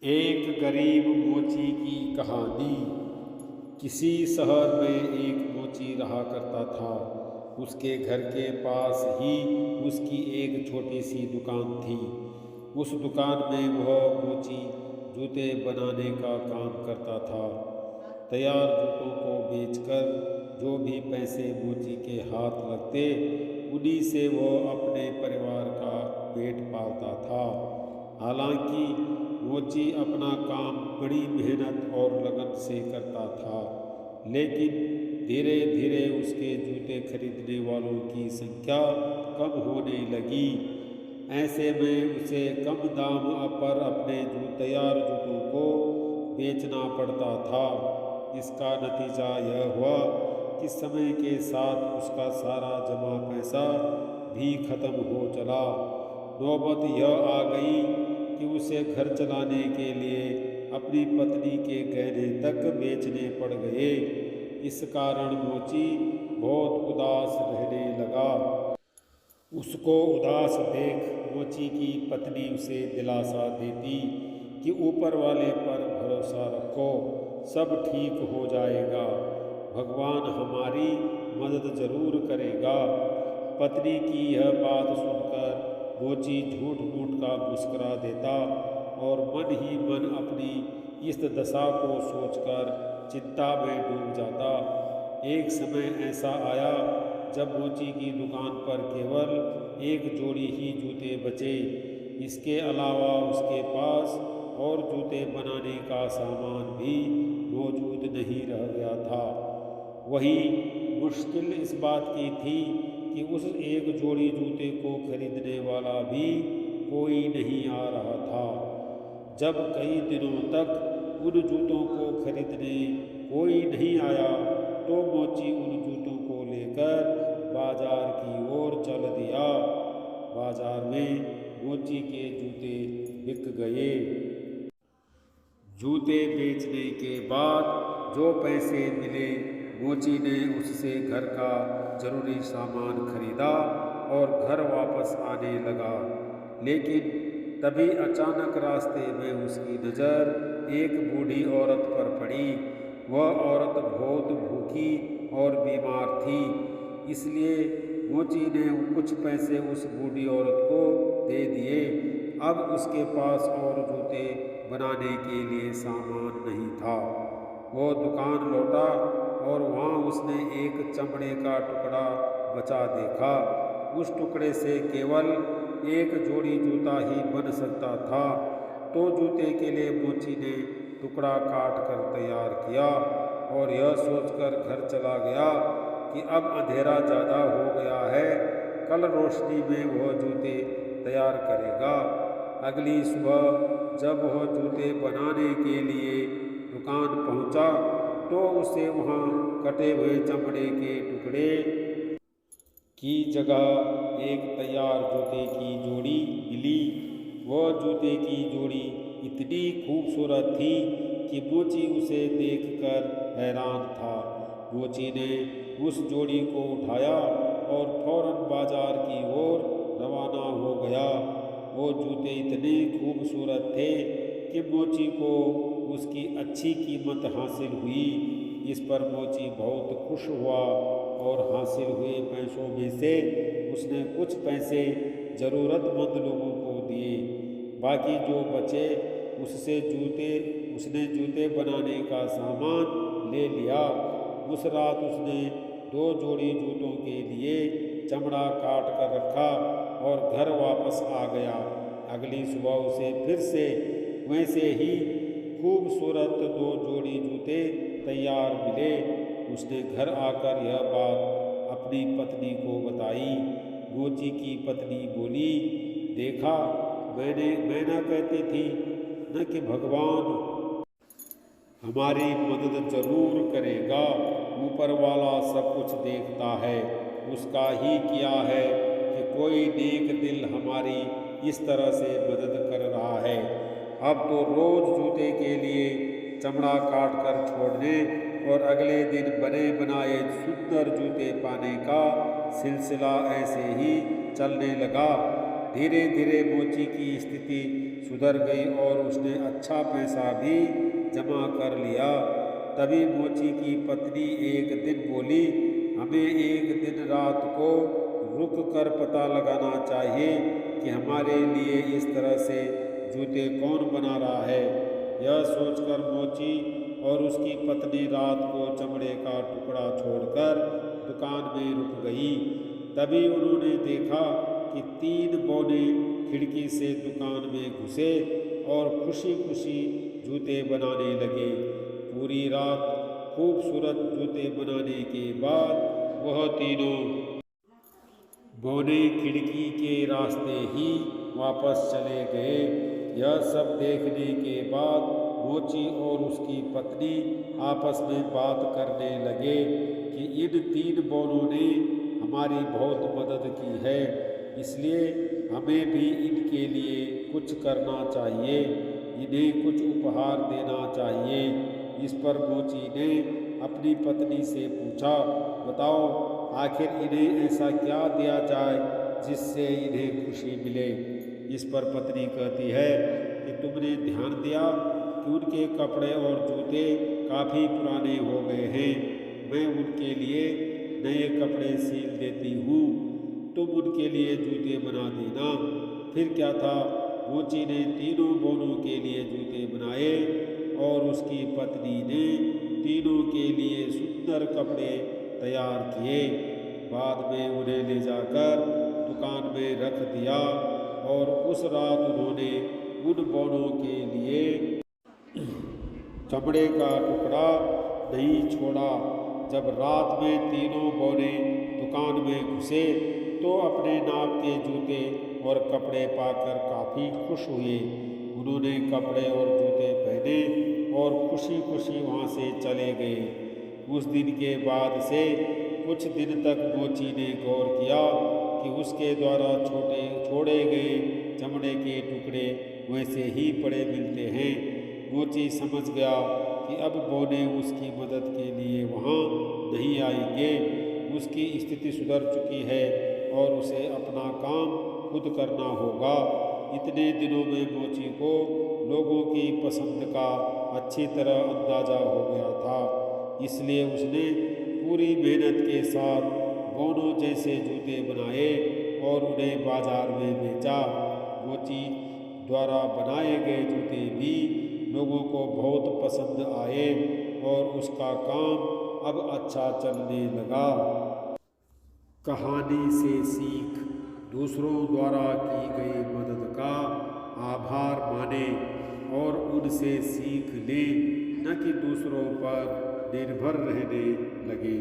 एक गरीब मोची की कहानी। किसी शहर में एक मोची रहा करता था। उसके घर के पास ही उसकी एक छोटी सी दुकान थी। उस दुकान में वह मोची जूते बनाने का काम करता था। तैयार जूतों को बेचकर जो भी पैसे मोची के हाथ लगते, उन्हीं से वह अपने परिवार का पेट पालता था। हालांकि मोची अपना काम बड़ी मेहनत और लगन से करता था, लेकिन धीरे धीरे उसके जूते खरीदने वालों की संख्या कम होने लगी। ऐसे में उसे कम दाम पर अपने तैयार जूतों को बेचना पड़ता था। इसका नतीजा यह हुआ कि समय के साथ उसका सारा जमा पैसा भी खत्म हो चला। नौबत यह आ गई कि उसे घर चलाने के लिए अपनी पत्नी के गहने तक बेचने पड़ गए। इस कारण मोची बहुत उदास रहने लगा। उसको उदास देख मोची की पत्नी उसे दिलासा देती कि ऊपर वाले पर भरोसा रखो, सब ठीक हो जाएगा, भगवान हमारी मदद जरूर करेगा। पत्नी की यह बात सुनकर मोची झूठ मूठ का मुस्कुरा देता और मन ही मन अपनी इस दशा को सोचकर चिंता में डूब जाता। एक समय ऐसा आया जब मोची की दुकान पर केवल एक जोड़ी ही जूते बचे। इसके अलावा उसके पास और जूते बनाने का सामान भी मौजूद नहीं रह गया था। वही मुश्किल इस बात की थी कि उस एक जोड़ी जूते को खरीदने वाला भी कोई नहीं आ रहा था। जब कई दिनों तक उन जूतों को खरीदने कोई नहीं आया, तो मोची उन जूतों को लेकर बाजार की ओर चल दिया। बाजार में मोची के जूते बिक गए। जूते बेचने के बाद जो पैसे मिले, मोची ने उससे घर का जरूरी सामान खरीदा और घर वापस आने लगा। लेकिन तभी अचानक रास्ते में उसकी नज़र एक बूढ़ी औरत पर पड़ी। वह औरत बहुत भूखी और बीमार थी, इसलिए मोची ने कुछ पैसे उस बूढ़ी औरत को दे दिए। अब उसके पास और जूते बनाने के लिए सामान नहीं था। वो दुकान लौटा और वहाँ उसने एक चमड़े का टुकड़ा बचा देखा। उस टुकड़े से केवल एक जोड़ी जूता ही बन सकता था। तो जूते के लिए मोची ने टुकड़ा काट कर तैयार किया और यह सोचकर घर चला गया कि अब अंधेरा ज़्यादा हो गया है, कल रोशनी में वह जूते तैयार करेगा। अगली सुबह जब वह जूते बनाने के लिए दुकान पहुंचा, तो उसे वहां कटे हुए चमड़े के टुकड़े की जगह एक तैयार जूते की जोड़ी मिली। वह जूते की जोड़ी इतनी खूबसूरत थी कि मोची उसे देखकर हैरान था। मोची ने उस जोड़ी को उठाया और फौरन बाजार की ओर रवाना हो गया। वो जूते इतने खूबसूरत थे कि मोची को उसकी अच्छी कीमत हासिल हुई। इस पर मोची बहुत खुश हुआ और हासिल हुए पैसों में से उसने कुछ पैसे ज़रूरतमंद लोगों को दिए। बाकी जो बचे उसने जूते बनाने का सामान ले लिया। उस रात उसने 2 जोड़ी जूतों के लिए चमड़ा काट कर रखा और घर वापस आ गया। अगली सुबह उसे फिर से वैसे ही खूबसूरत 2 जोड़ी जूते तैयार मिले। उसने घर आकर यह बात अपनी पत्नी को बताई। मोची की पत्नी बोली, देखा, मैं ना कहती थी न कि भगवान हमारी मदद जरूर करेगा। ऊपर वाला सब कुछ देखता है, उसका ही किया है कि कोई नेक दिल हमारी इस तरह से मदद कर रहा है। अब तो रोज जूते के लिए चमड़ा काट कर छोड़ने और अगले दिन बने बनाए सुंदर जूते पाने का सिलसिला ऐसे ही चलने लगा। धीरे धीरे मोची की स्थिति सुधर गई और उसने अच्छा पैसा भी जमा कर लिया। तभी मोची की पत्नी एक दिन बोली, हमें एक दिन रात को रुक कर पता लगाना चाहिए कि हमारे लिए इस तरह से जूते कौन बना रहा है। यह सोचकर मोची और उसकी पत्नी रात को चमड़े का टुकड़ा छोड़कर दुकान में रुक गई। तभी उन्होंने देखा कि 3 बौने खिड़की से दुकान में घुसे और खुशी खुशी जूते बनाने लगे। पूरी रात खूबसूरत जूते बनाने के बाद वह तीनों बौने खिड़की के रास्ते ही वापस चले गए। यह सब देखने के बाद मोची और उसकी पत्नी आपस में बात करने लगे कि इन 3 बौनों ने हमारी बहुत मदद की है, इसलिए हमें भी इनके लिए कुछ करना चाहिए, इन्हें कुछ उपहार देना चाहिए। इस पर मोची ने अपनी पत्नी से पूछा, बताओ आखिर इन्हें ऐसा क्या दिया जाए जिससे इन्हें खुशी मिले। इस पर पत्नी कहती है कि तुमने ध्यान दिया कि उनके कपड़े और जूते काफ़ी पुराने हो गए हैं, मैं उनके लिए नए कपड़े सील देती हूँ, तुम उनके लिए जूते बना देना। फिर क्या था, मोची ने तीनों बौनों के लिए जूते बनाए और उसकी पत्नी ने तीनों के लिए सुंदर कपड़े तैयार किए। बाद में उन्हें ले जाकर दुकान में रख दिया और उस रात उन्होंने उन बौनों के लिए चमड़े का टुकड़ा नहीं छोड़ा। जब रात में तीनों बौने दुकान में घुसे तो अपने नाप के जूते और कपड़े पाकर काफ़ी खुश हुए। उन्होंने कपड़े और जूते पहने और खुशी खुशी वहाँ से चले गए। उस दिन के बाद से कुछ दिन तक मोची ने गौर किया कि उसके द्वारा छोड़े गए चमड़े के टुकड़े वैसे ही पड़े मिलते हैं। मोची समझ गया कि अब बौने उसकी मदद के लिए वहाँ नहीं आएंगे। उसकी स्थिति सुधर चुकी है और उसे अपना काम खुद करना होगा। इतने दिनों में मोची को लोगों की पसंद का अच्छी तरह अंदाज़ा हो गया था, इसलिए उसने पूरी मेहनत के साथ बौनों जैसे जूते बनाए और उन्हें बाजार में बेचा। मोची द्वारा बनाए गए जूते भी लोगों को बहुत पसंद आए और उसका काम अब अच्छा चलने लगा। कहानी से सीख, दूसरों द्वारा की गई मदद का आभार माने और उनसे सीख लें, न कि दूसरों पर निर्भर रहने लगे।